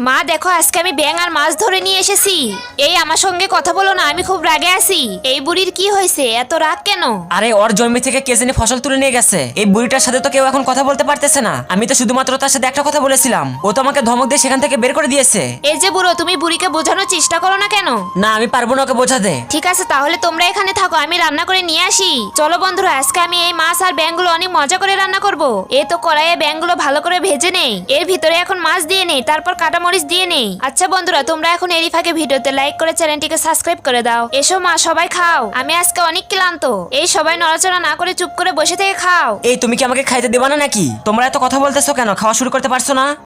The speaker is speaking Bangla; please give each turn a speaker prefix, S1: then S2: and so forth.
S1: মা দেখো, আজকে আমি ব্যাঙ আর মাছ ধরে নিয়ে এসেছি। এই আমার সঙ্গে কথা বলো না, আমি খুব রাগে আছি। এই বুড়ির কি হয়েছে, এত রাগ কেন?
S2: আরে ওর জমি থেকে কে জানি ফসল তুলে নিয়ে গেছে। এই বুড়িটার সাথে তো কেউ এখন কথা বলতে পারতেছে না। আমি তো শুধুমাত্র তার সাথে একটা কথা বলেছিলাম, ও তো আমাকে ধমক দিয়ে সেখান থেকে বের করে দিয়েছে।
S1: এই যে বুড়ো, তুমি বুড়িকে বোঝানোর চেষ্টা করো না কেন?
S2: না, আমি পারবো না ওকে বোঝাতে।
S1: ঠিক আছে, তাহলে তোমরা এখানে থাকো, আমি রান্না করে নিয়ে আসি। চলো বন্ধুরা, আজকে আমি এই মাছ আর ব্যাঙগুলো অনেক মজা করে রান্না করব। এই তো কড়াইয়ে ব্যাঙগুলো ভালো করে ভেজে নেই, এর ভিতরে এখন মাছ দিয়ে নেই, তারপর কাটা মরিচ দিয়ে নেই। আচ্ছা বন্ধুরা, তোমরা এখন এরই ফাঁকে ভিডিওতে লাইক করে চ্যানেলটিকে সাবস্ক্রাইব করে দাও। এসো মা, সবাই খাও, আমি আজকে অনেক ক্লান্ত। এই সবাই নড়াচড়া না করে চুপ করে বসে থেকে খাও।
S2: এই তুমি কি আমাকে খাইতে দেবা না নাকি? তোমরা এত কথা বলতেছো কেন? খাওয়া শুরু করতে পারছো না?